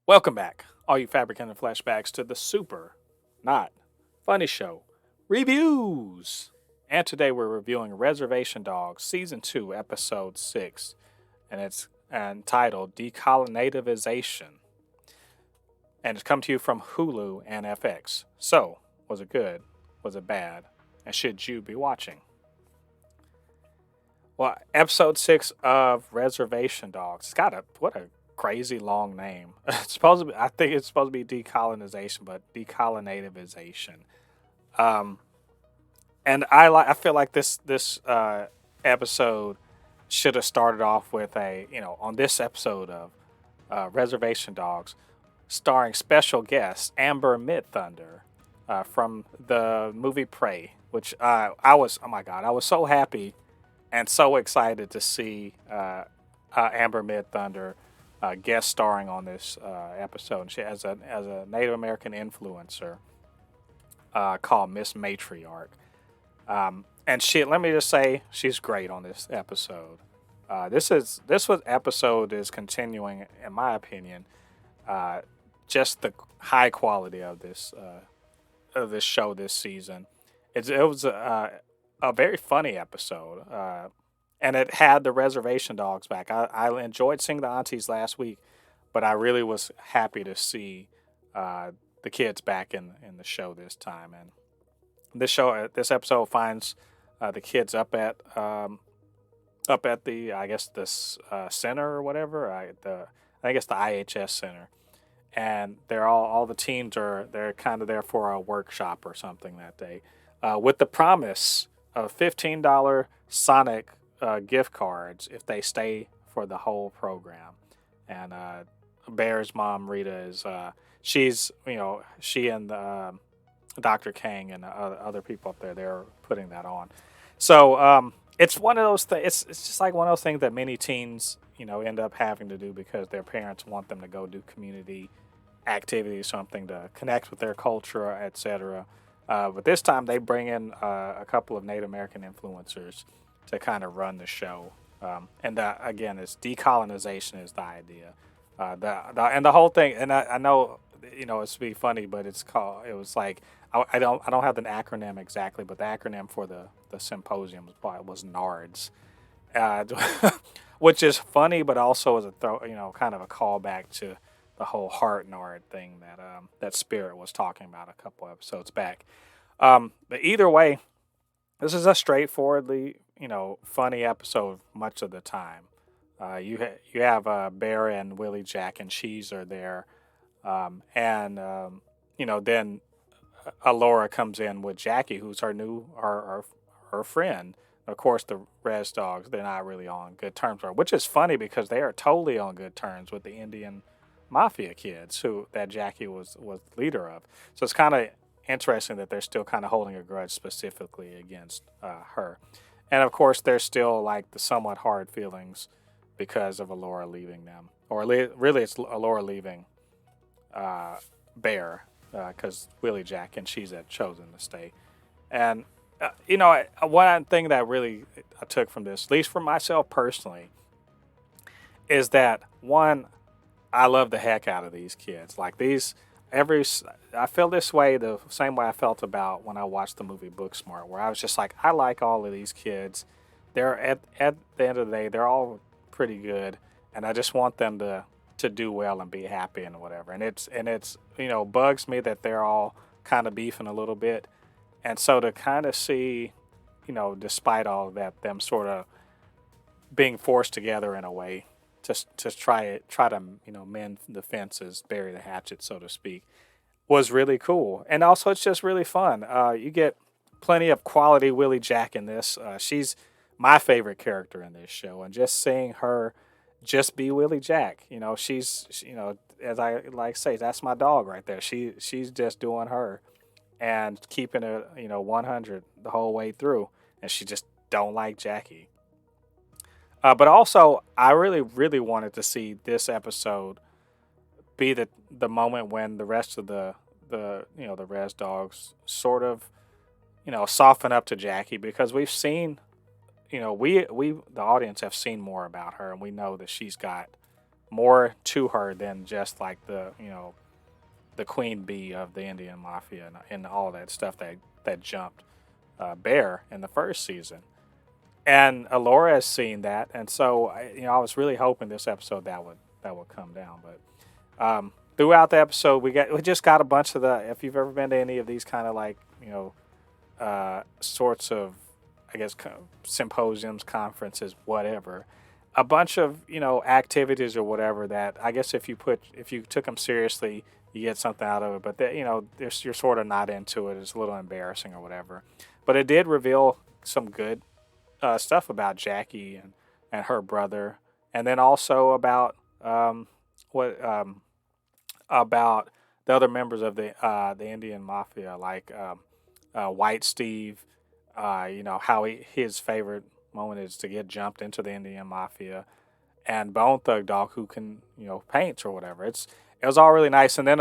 Welcome back, all you Fabricants and Fleshbags, to the super, not funny show reviews. And today we're reviewing Reservation Dogs, Season 2, Episode 6, and it's entitled Decolonization. And it's come to you from Hulu and FX. So, was it good? Was it bad? And should you be watching? Well, Episode 6 of Reservation Dogs. It's got what a crazy long name. It's supposed to be, I think it's supposed to be decolonization, but decolonization. Um, and I feel like this episode should have started off with on this episode of Reservation Dogs, starring special guest Amber Midthunder from the movie Prey, which I was, oh my god, I was so happy and so excited to see Amber Midthunder guest starring on this episode. And she as a Native American influencer called Miss Matriarch. And let me just say, she's great on this episode. Episode is continuing, in my opinion, just the high quality of this show this season. It was a very funny episode, and it had the Reservation Dogs back. I enjoyed seeing the aunties last week, but I really was happy to see the kids back in the show this time. And this episode finds the kids up at the, I guess, this center or whatever. I guess the IHS center, and they're all the teens they're kind of there for a workshop or something that day, with the promise of $15 Sonic gift cards if they stay for the whole program. And Bear's mom Rita is she and Dr. Kang and other people up there, they're putting that on. So it's one of those things. It's just like one of those things that many teens end up having to do because their parents want them to go do community activities, something to connect with their culture, etc. But this time they bring in a couple of Native American influencers to kind of run the show. And again, it's decolonization is the idea. And the whole thing. And I know it's be funny, but it was like I don't have the acronym exactly, but the acronym for the symposium was NARDS, uh, which is funny, but also is kind of a callback to the whole heart nard thing that Spirit was talking about a couple episodes back. But either way, this is a straightforwardly funny episode much of the time. You have Bear and Willie Jack and Cheese are there, and then Elora comes in with Jackie, who's her friend. Of course, the Rez Dogs, they're not really on good terms, which is funny because they are totally on good terms with the Indian mafia kids that Jackie was leader of. So it's kind of interesting that they're still kind of holding a grudge specifically against her. And of course, there's still like the somewhat hard feelings because of Elora leaving them, or really, it's Elora leaving Bear because Willie Jack and she's had chosen to stay. And one thing that really I took from this, at least for myself personally, is that one, I love the heck out of these kids. Like I feel this way the same way I felt about when I watched the movie Booksmart, where I was just like, I like all of these kids. They're at the end of the day, they're all pretty good, and I just want them to do well and be happy and whatever. And it's bugs me that they're all kind of beefing a little bit, and so to kind of see, despite all of that, them sort of being forced together in a way to try to mend the fences, bury the hatchet, so to speak, was really cool. And also, it's just really fun. You get plenty of quality Willie Jack in this. She's my favorite character in this show, and just seeing her just be Willie Jack, she's as I like say, that's my dog right there. She's just doing her and keeping it 100 the whole way through, and she just don't like Jackie. But also, I really, really wanted to see this episode be the moment when the rest of the Rez Dogs sort of soften up to Jackie, because we've seen we the audience have seen more about her, and we know that she's got more to her than just like the queen bee of the Indian mafia and all that stuff that jumped Bear in the first season. And Elora has seen that, and so I was really hoping this episode that would come down. But throughout the episode, we just got a bunch of the. If you've ever been to any of these kind of like sorts of, I guess, symposiums, conferences, whatever, a bunch of activities or whatever that I guess if you took them seriously, you get something out of it. But that you're sort of not into it. It's a little embarrassing or whatever. But it did reveal some good stuff about Jackie and her brother, and then also about what about the other members of the Indian mafia, like White Steve. How his favorite moment is to get jumped into the Indian mafia, and Bone Thug Dog, who can paint or whatever. It was all really nice. And then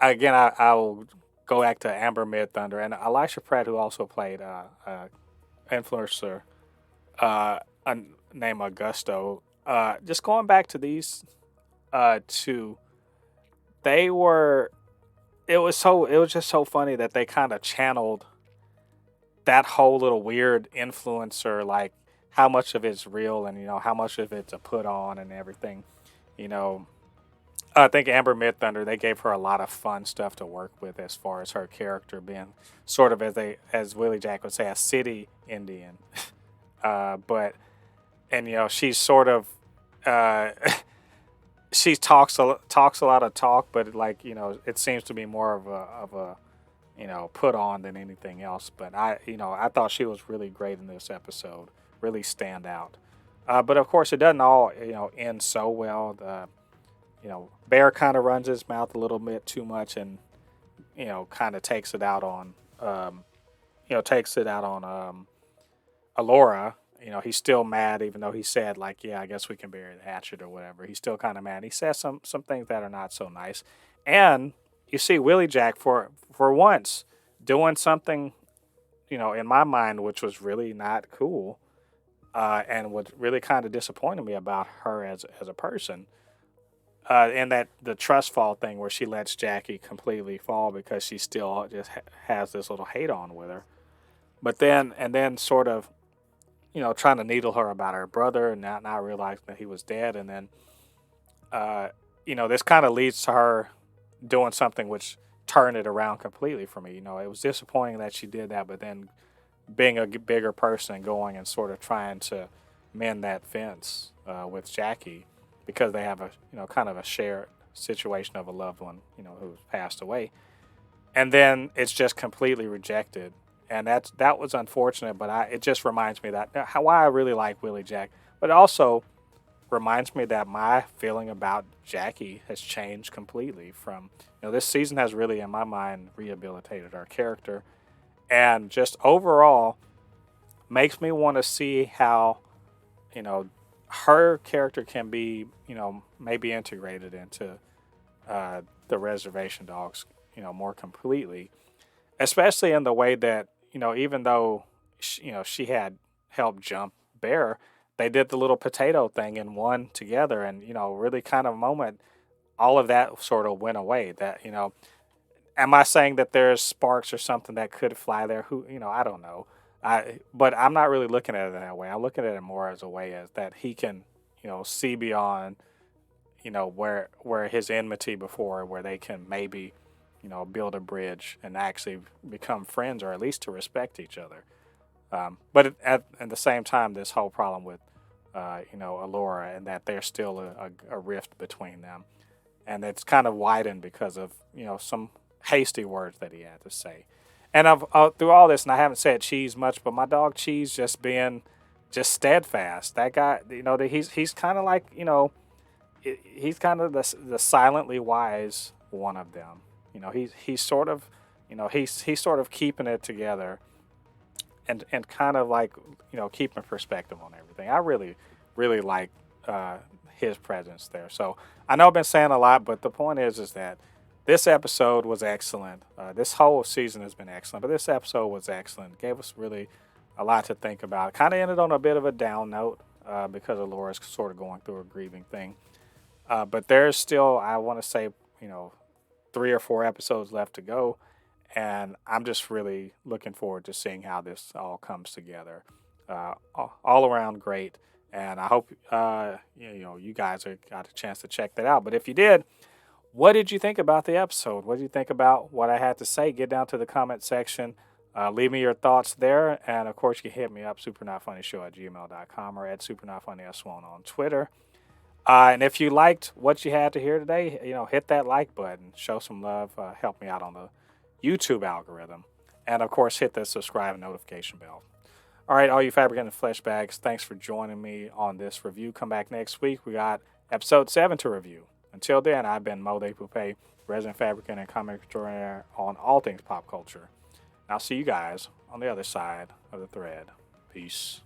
again, I will go back to Amber Midthunder and Elisha Pratt, who also played influencer uh, named Augusto. Just going back to these two, they were. It was just so funny that they kind of channeled that whole little weird influencer, like how much of it's real and how much of it's a put on and everything. You know, I think Amber Midthunder, they gave her a lot of fun stuff to work with as far as her character being sort of as Willie Jack would say, a city Indian. But and she's sort of uh, she talks a lot of talk, but like it seems to be more of a put on than anything else. But I thought she was really great in this episode, really stand out. But of course, it doesn't all end so well. Bear kind of runs his mouth a little bit too much, and kind of takes it out on Elora. He's still mad, even though he said like, "Yeah, I guess we can bury the hatchet" or whatever. He's still kind of mad. He says some things that are not so nice, and you see Willie Jack for once doing something, in my mind, which was really not cool, and what really kind of disappointed me about her as a person. And that the trust fall thing where she lets Jackie completely fall because she still just has this little hate on with her. But then sort of trying to needle her about her brother and not realizing that he was dead. And then, this kind of leads to her doing something which turned it around completely for me. It was disappointing that she did that, but then being a bigger person and going and sort of trying to mend that fence with Jackie because they have a, kind of a shared situation of a loved one, who's passed away. And then it's just completely rejected, and that was unfortunate. But it just reminds me that why I really like Willie Jack, but also reminds me that my feeling about Jackie has changed completely. From this season has really, in my mind, rehabilitated our character, and just overall makes me want to see how you know her character can be maybe integrated into the reservation dogs more completely, especially in the way that even though she had helped jump Bear, they did the little potato thing and won together, and really kind of moment all of that sort of went away. That am I saying that there's sparks or something that could fly there? Who I don't know. But I'm not really looking at it that way. I'm looking at it more as a way as that he can see beyond where his enmity before, where they can maybe build a bridge and actually become friends, or at least to respect each other. But at the same time, this whole problem with Elora, and that there's still a rift between them, and it's kind of widened because of some hasty words that he had to say. And I've through all this, and I haven't said Cheese much, but my dog Cheese just being just steadfast. That guy, he's kind of like he's kind of the silently wise one of them. He's sort of he's sort of keeping it together, and kind of like keeping perspective on everything. I really like his presence there. So I know I've been saying a lot, but the point is that this episode was excellent. This whole season has been excellent, but this episode was excellent. Gave us really a lot to think about. Kind of ended on a bit of a down note because Laura's sort of going through a grieving thing. But there's still, I want to say, you know, 3 or 4 episodes left to go, and I'm just really looking forward to seeing how this all comes together. All around great, and I hope you guys got a chance to check that out. But if you did, what did you think about the episode? What did you think about what I had to say? Get down to the comment section. Leave me your thoughts there. And of course, you can hit me up, supernotfunnyshow@gmail.com or at supernotfunnys1 on Twitter. And if you liked what you had to hear today, hit that like button. Show some love. Help me out on the YouTube algorithm. And of course, hit the subscribe and notification bell. All right, all you Fabricants and Fleshbags, thanks for joining me on this review. Come back next week. We got episode 7 to review. Until then, I've been Mo de Poupée, resident fabricant and comic extraordinaire on all things pop culture. I'll see you guys on the other side of the thread. Peace.